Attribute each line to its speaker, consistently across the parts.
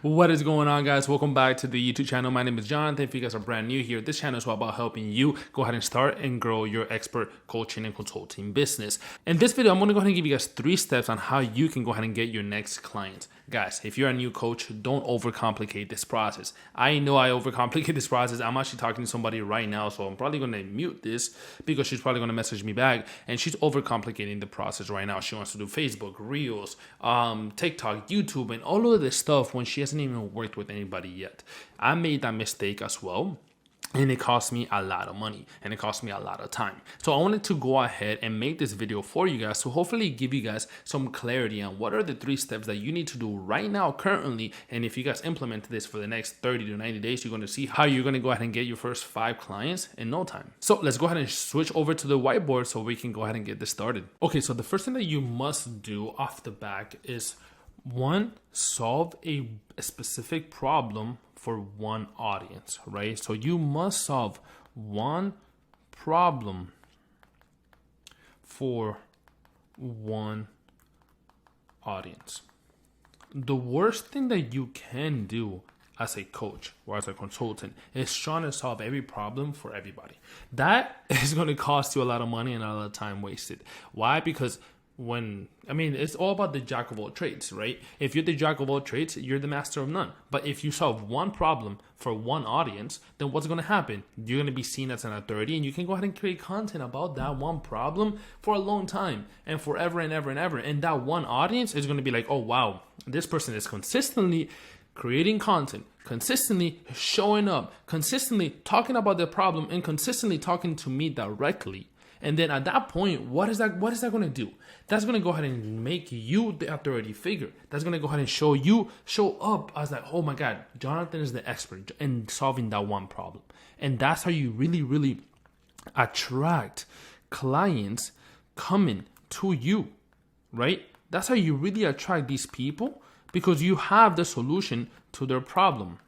Speaker 1: What is going on, guys? Welcome back to the YouTube channel. My name is Jonathan. If you guys are brand new here, this channel is all about helping you go ahead and start and grow your expert coaching and consulting business. In this video, I'm going to go ahead and give you guys 3 steps on how you can go ahead and get your next client. Guys, if you're a new coach, don't overcomplicate this process. I know I overcomplicate this process. I'm actually talking to somebody right now, so I'm probably going to mute this because she's probably going to message me back, and she's overcomplicating the process right now. She wants to do Facebook, Reels, TikTok, YouTube, and all of this stuff when she hasn't even worked with anybody yet. I made that mistake as well. And it cost me a lot of money and it cost me a lot of time. So I wanted to go ahead and make this video for you guys to hopefully give you guys some clarity on what are the 3 steps that you need to do right now currently. And if you guys implement this for the next 30 to 90 days, you're going to see how you're going to go ahead and get your first 5 clients in no time. So let's go ahead and switch over to the whiteboard so we can go ahead and get this started. Okay, so the first thing that you must do off the back is 1, solve a specific problem for one audience, right? So you must solve one problem for one audience. The worst thing that you can do as a coach or as a consultant is trying to solve every problem for everybody. That is going to cost you a lot of money and a lot of time wasted. Why? Because it's all about the jack of all trades, right? If you're the jack of all trades, you're the master of none. But if you solve one problem for one audience, then what's going to happen? You're going to be seen as an authority, and you can go ahead and create content about that one problem for a long time and forever and ever and ever. And that one audience is going to be like, oh, wow, this person is consistently creating content, consistently showing up, consistently talking about the problem, and consistently talking to me directly. And then at that point, what is that going to do? That's going to go ahead and make you the authority figure. That's going to go ahead and show up as like, oh my God, Jonathan is the expert in solving that one problem. And that's how you really, really attract clients coming to you, right? That's how you really attract these people, because you have the solution to their problem.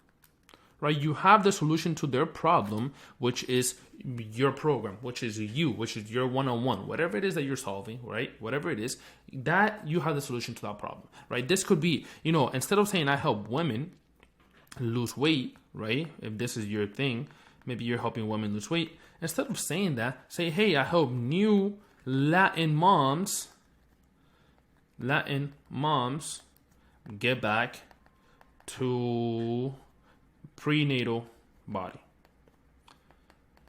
Speaker 1: Right? You have the solution to their problem, which is your program, which is you, which is your one-on-one, whatever it is that you're solving, right? Whatever it is, that you have the solution to that problem, right? This could be, instead of saying I help women lose weight, right? If this is your thing, maybe you're helping women lose weight. Instead of saying that, say, hey, I help new Latin moms get back to prenatal body,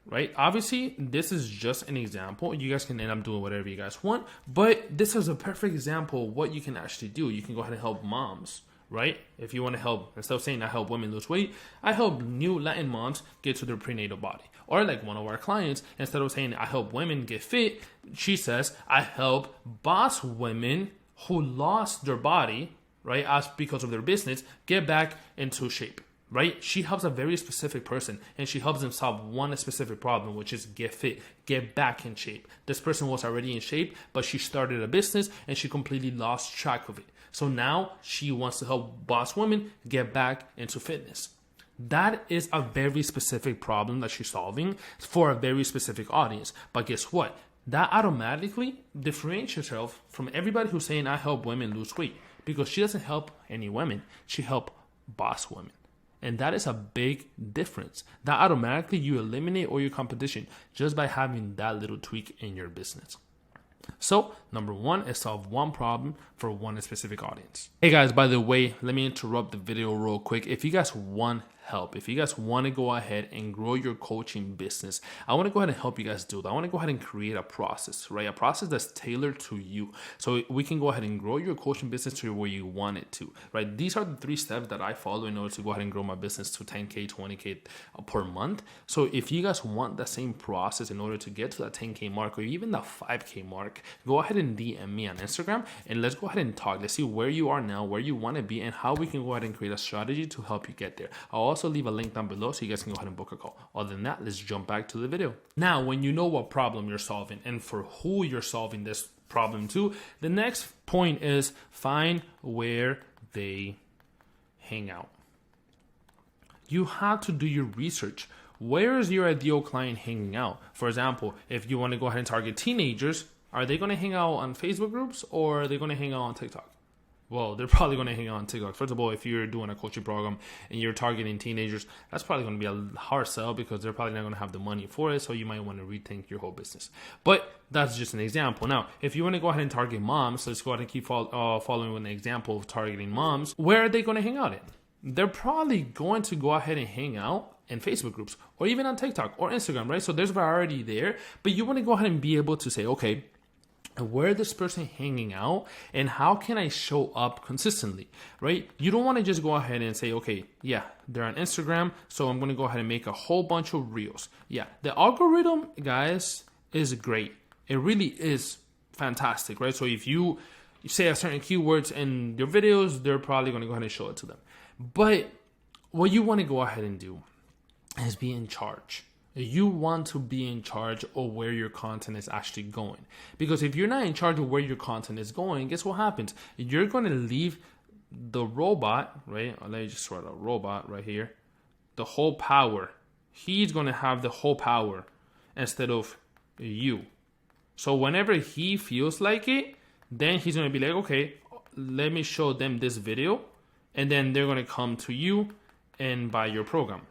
Speaker 1: right? Obviously, this is just an example. You guys can end up doing whatever you guys want, but this is a perfect example of what you can actually do. You can go ahead and help moms, right? If you want to help, instead of saying I help women lose weight, I help new Latin moms get to their prenatal body. Or like one of our clients, instead of saying I help women get fit, she says I help boss women who lost their body, right, because of their business, get back into shape. Right? She helps a very specific person, and she helps them solve one specific problem, which is get fit, get back in shape. This person was already in shape, but she started a business and she completely lost track of it. So now she wants to help boss women get back into fitness. That is a very specific problem that she's solving for a very specific audience. But guess what? That automatically differentiates herself from everybody who's saying I help women lose weight, because she doesn't help any women. She helps boss women. And that is a big difference. That automatically you eliminate all your competition just by having that little tweak in your business. So, number 1 is solve one problem for one specific audience. Hey guys, by the way, let me interrupt the video real quick. If you guys want help, if you guys want to go ahead and grow your coaching business, I want to go ahead and help you guys do that. I want to go ahead and create a process, right? A process that's tailored to you, so we can go ahead and grow your coaching business to where you want it to, right? These are the 3 steps that I follow in order to go ahead and grow my business to 10K, 20K per month. So if you guys want the same process in order to get to that 10K mark or even the 5K mark, go ahead and DM me on Instagram and let's go ahead and talk. Let's see where you are now, where you want to be, and how we can go ahead and create a strategy to help you get there. I'll also leave a link down below so you guys can go ahead and book a call. Other than that, let's jump back to the video. Now, when you know what problem you're solving and for who you're solving this problem to, the next point is find where they hang out. You have to do your research. Where is your ideal client hanging out? For example, if you want to go ahead and target teenagers, are they going to hang out on Facebook groups or are they going to hang out on TikTok? Well, they're probably going to hang out on TikTok. First of all, if you're doing a coaching program and you're targeting teenagers, that's probably going to be a hard sell because they're probably not going to have the money for it. So you might want to rethink your whole business. But that's just an example. Now, if you want to go ahead and target moms, so let's go ahead and keep following with an example of targeting moms. Where are they going to hang out in? They're probably going to go ahead and hang out in Facebook groups or even on TikTok or Instagram, right? So there's variety there. But you want to go ahead and be able to say, okay, where this person hanging out and how can I show up consistently, right? You don't want to just go ahead and say, okay, yeah, they're on Instagram, so I'm going to go ahead and make a whole bunch of reels. Yeah, the algorithm, guys, is great. It really is fantastic, right? So if you say a certain keywords in your videos, they're probably going to go ahead and show it to them. But what you want to go ahead and do is be in charge. You want to be in charge of where your content is actually going. Because if you're not in charge of where your content is going, guess what happens? You're going to leave the robot, right? Let me just write a robot right here. The whole power. He's going to have the whole power instead of you. So whenever he feels like it, then he's going to be like, okay, let me show them this video. And then they're going to come to you and buy your program.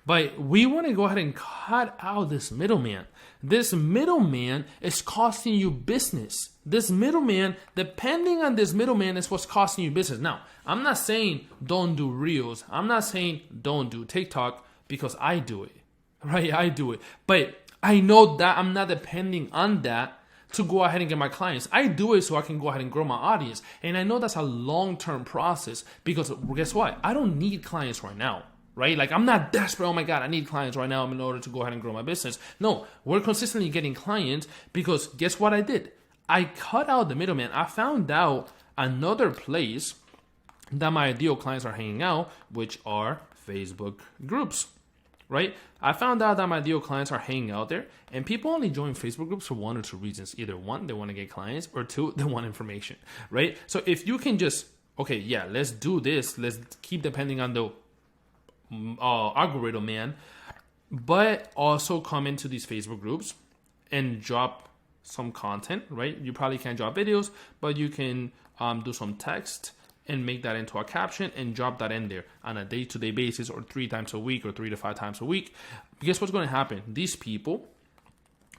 Speaker 1: But we want to go ahead and cut out this middleman. This middleman is costing you business. This middleman, depending on this middleman, is what's costing you business. Now, I'm not saying don't do Reels. I'm not saying don't do TikTok because I do it, right? I do it. But I know that I'm not depending on that to go ahead and get my clients. I do it so I can go ahead and grow my audience. And I know that's a long-term process because guess what? I don't need clients right now. Right? Like I'm not desperate. Oh my God, I need clients right now in order to go ahead and grow my business. No, we're consistently getting clients because guess what I did? I cut out the middleman. I found out another place that my ideal clients are hanging out, which are Facebook groups. Right? I found out that my ideal clients are hanging out there, and people only join Facebook groups for one or two reasons. Either one, they want to get clients, or two, they want information. Right? So if you can just, okay, yeah, let's do this. Let's keep depending on the algorithm, man, but also come into these Facebook groups and drop some content, right? You probably can't drop videos, but you can do some text and make that into a caption and drop that in there on a day-to-day basis or 3 times a week or 3 to 5 times a week. Guess what's going to happen? These people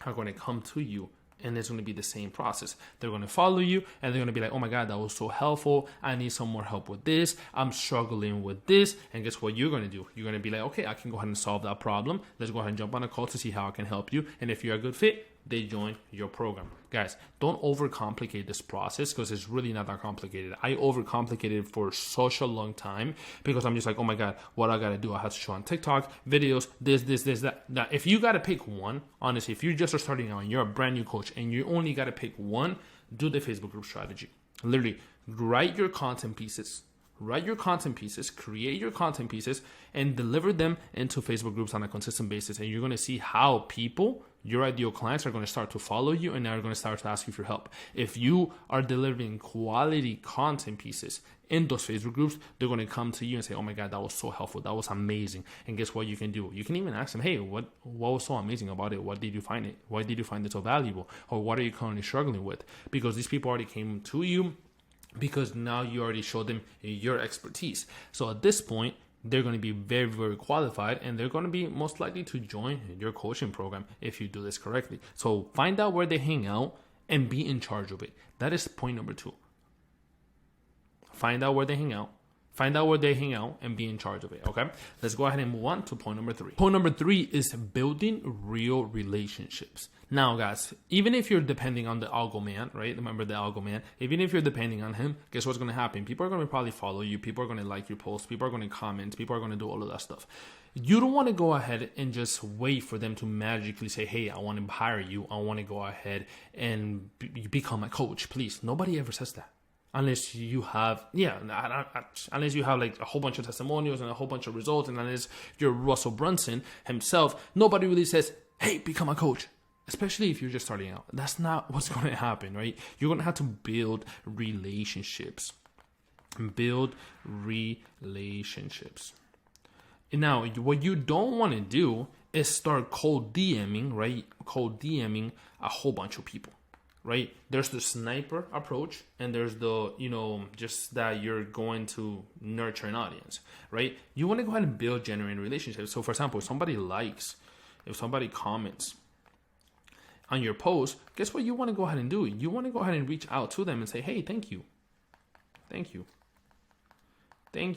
Speaker 1: are going to come to you. And it's going to be the same process. They're going to follow you and they're going to be like, oh my God, that was so helpful. I need some more help with this. I'm struggling with this. And guess what you're going to do? You're going to be like, okay, I can go ahead and solve that problem. Let's go ahead and jump on a call to see how I can help you. And if you're a good fit, they join your program. Guys, don't overcomplicate this process because it's really not that complicated. I overcomplicated it for such a long time because I'm just like, oh my God, what I got to do? I have to show on TikTok, videos, this, that. If you got to pick one, honestly, if you just are starting out and you're a brand new coach and you only got to pick one, do the Facebook group strategy. Literally, write your content pieces. Write your content pieces, create your content pieces, and deliver them into Facebook groups on a consistent basis. And you're going to see how people, your ideal clients, are going to start to follow you and are going to start to ask you for help. If you are delivering quality content pieces in those Facebook groups, they're going to come to you and say, oh my God, that was so helpful. That was amazing. And guess what you can do? You can even ask them, hey, what was so amazing about it? What did you find it? Why did you find it so valuable? Or what are you currently struggling with? Because these people already came to you because now you already showed them your expertise. So at this point, they're going to be very, very qualified and they're going to be most likely to join your coaching program if you do this correctly. So find out where they hang out and be in charge of it. That is point number 2. Find out where they hang out. Find out where they hang out and be in charge of it, okay? Let's go ahead and move on to point number 3. Point number 3 is building real relationships. Now, guys, even if you're depending on the algo man, right? Remember the algo man. Even if you're depending on him, guess what's going to happen? People are going to probably follow you. People are going to like your posts. People are going to comment. People are going to do all of that stuff. You don't want to go ahead and just wait for them to magically say, hey, I want to hire you. I want to go ahead and become a coach. Please, nobody ever says that. Unless you have, unless you have like a whole bunch of testimonials and a whole bunch of results, and unless you're Russell Brunson himself, nobody really says, hey, become a coach. Especially if you're just starting out. That's not what's going to happen, right? You're going to have to build relationships. Build relationships. And now, what you don't want to do is start cold DMing, right? Cold DMing a whole bunch of people. right? There's the sniper approach, and there's the, just that you're going to nurture an audience, right? You want to go ahead and build genuine relationships. So for example, if somebody comments on your post, guess what you want to go ahead and do? You want to go ahead and reach out to them and say, hey, thank you. Thank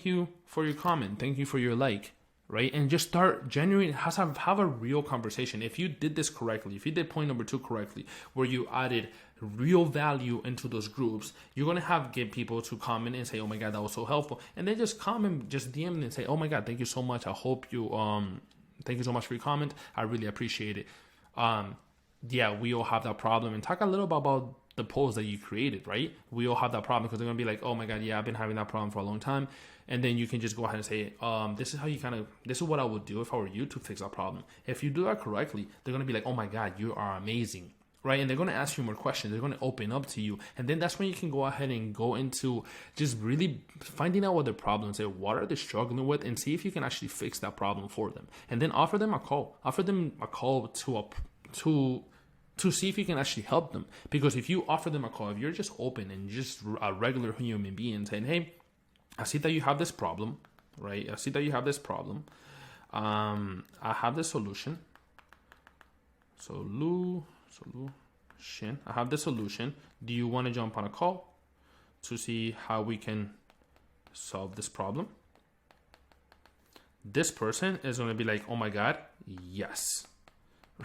Speaker 1: you for your comment. Thank you for your like, right? And just start genuine, have a real conversation. If you did this correctly, if you did point number 2 correctly, where you added real value into those groups, you're going to get people to comment and say, oh my God, that was so helpful. And then just comment, just DM and say, oh my God, thank you so much. I hope you, thank you so much for your comment. I really appreciate it. Yeah, we all have that problem. And talk a little bit about the post that you created, right? We all have that problem, because they're going to be like, oh my God, yeah, I've been having that problem for a long time. And then you can just go ahead and say, this is what I would do if I were you to fix that problem. If you do that correctly, they're going to be like, oh my God, you are amazing, right? And they're going to ask you more questions. They're going to open up to you. And then that's when you can go ahead and go into just really finding out what their problems are, what are they struggling with, and see if you can actually fix that problem for them. And then offer them a call. Offer them a call to see if you can actually help them. Because if you offer them a call, if you're just open and just a regular human being saying, hey, I see that you have this problem, right? I see that you have this problem. I have the solution. Solution. I have the solution. Do you want to jump on a call to see how we can solve this problem? This person is going to be like, oh my God, yes.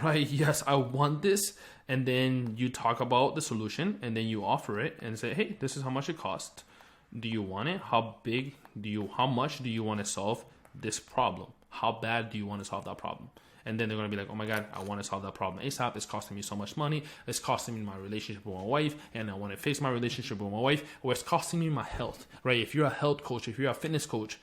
Speaker 1: Right? Yes, I want this. And then you talk about the solution, and then you offer it and say, hey, this is how much it costs. Do you want it? How much do you want to solve this problem? How bad do you want to solve that problem? And then they're going to be like, oh my God, I want to solve that problem ASAP. It's costing me so much money. It's costing me my relationship with my wife, and I want to fix my relationship with my wife, or it's costing me my health, right? If you're a health coach, if you're a fitness coach,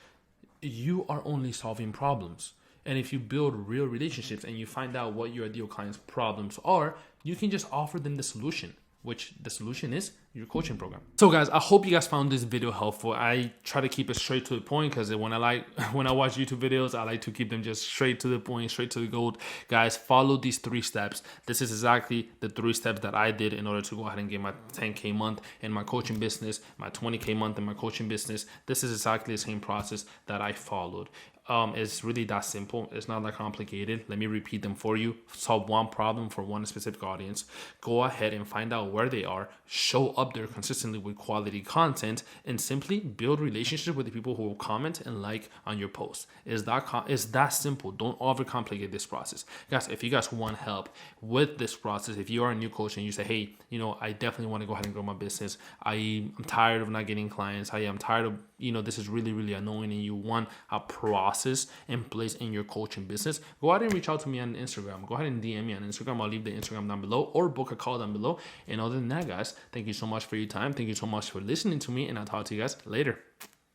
Speaker 1: you are only solving problems. And if you build real relationships and you find out what your ideal client's problems are, you can just offer them the solution, which the solution is your coaching program. So guys, I hope you guys found this video helpful. I try to keep it straight to the point, because when I watch YouTube videos, I like to keep them just straight to the point, straight to the goal. Guys, follow these 3 steps. This is exactly the 3 steps that I did in order to go ahead and get my 10K month in my coaching business, my 20K month in my coaching business. This is exactly the same process that I followed. It's really that simple. It's not that complicated. Let me repeat them for you. Solve one problem for one specific audience. Go ahead and find out where they are. Show up there consistently with quality content, and simply build relationships with the people who will comment and like on your post. It's that simple. Don't overcomplicate this process. Guys, if you guys want help with this process, if you are a new coach and you say, hey, I definitely want to go ahead and grow my business. I'm tired of not getting clients. I am tired of, this is really, really annoying, and you want a process in place in your coaching business, go ahead and reach out to me on Instagram. Go ahead and DM me on Instagram. I'll leave the Instagram down below, or book a call down below. And other than that, guys, thank you so much for your time. Thank you so much for listening to me, and I'll talk to you guys later.